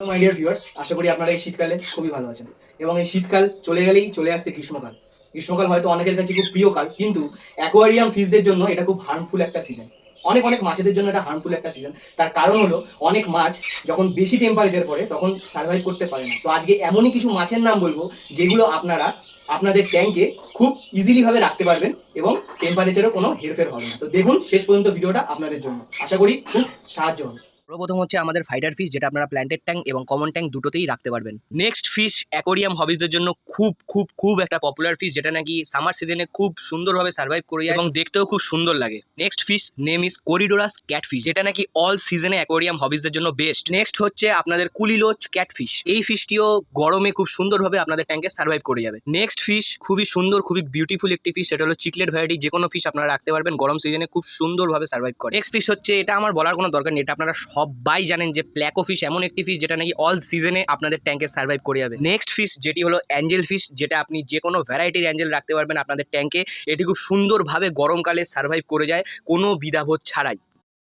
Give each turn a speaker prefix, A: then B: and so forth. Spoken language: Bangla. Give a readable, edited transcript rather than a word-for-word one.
A: মাই ডিয়ার ভিউয়ার্স, আশা করি আপনারা এই শীতকালে খুবই ভালো আছেন। এবং এই শীতকাল চলে গেলেই চলে আসছে গ্রীষ্মকাল। গ্রীষ্মকাল হয়তো অনেকের কাছে খুব প্রিয় কাল, কিন্তু অ্যাকোয়ারিয়াম ফিশদের জন্য এটা খুব হার্মফুল একটা সিজন। অনেক অনেক মাছেদের জন্য এটা হার্মফুল একটা সিজন। তার কারণ হলো অনেক মাছ যখন বেশি টেম্পারেচার পড়ে তখন সার্ভাইভ করতে পারে না। তো আজকে এমনই কিছু মাছের নাম বলবো যেগুলো আপনারা আপনাদের ট্যাঙ্কে খুব ইজিলি ভাবে রাখতে পারবেন এবং টেম্পারেচারও কোনো হেরফের হবে না। তো দেখুন শেষ পর্যন্ত ভিডিওটা আপনাদের জন্য, আশা করি খুব সাহায্য হবে।
B: সর্বপ্রথম হচ্ছে আমাদের ফাইটার ফিশ, যেটা আপনারা প্ল্যান্টেড ট্যাঙ্ক এবং কমন ট্যাঙ্ক দুটোতেই রাখতে পারবেন। নেক্সট ফিশ অ্যাকোরিয়াম হবিসদের জন্য খুব খুব খুব একটা পপুলার ফিশ, যেটা নাকি সামার সিজনে খুব সুন্দরভাবে সার্ভাইভ করে যায় এবং দেখতেও খুব সুন্দর লাগে। Next fish name is corydoras catfish, যেটা নাকি অল সিজনে অ্যাকোরিয়াম হবিসদের জন্য বেস্ট। নেক্সট হচ্ছে আপনাদের কুলিলোচ ক্যাটফিশ। এই ফিশটিও গরমে খুব সুন্দরভাবে আপনাদের ট্যাঙ্কে সার্ভাইভ করে যাবে। নেক্সট ফিশ খুবই সুন্দর, খুবই বিউটিফুল একটি ফিশ, সেটা হলো চিকলেট ভ্যারাইটি। যে কোনো ফিশ আপনারা রাখতে পারবেন, গরম সিজনে খুব সুন্দরভাবে সার্ভাইভ করে। নেক্সট ফিশ হচ্ছে, এটা আমার বলার কোনো দরকার নেই, এটা আপনারা সবাই জানেন যে প্ল্যাকো ফিশ এমন একটি ফিশ যেটা নাকি অল সিজনে আপনাদের ট্যাঙ্কে সার্ভাইভ করে যাবে। নেক্সট ফিশ যেটি হলো অ্যাঞ্জেল ফিশ, যেটা আপনি যে কোনো ভ্যারাইটির অ্যাঞ্জেল রাখতে পারবেন আপনাদের ট্যাঙ্কে। এটি খুব সুন্দরভাবে গরমকালে সার্ভাইভ করে যায় কোনো দ্বিধাবোধ ছাড়াই।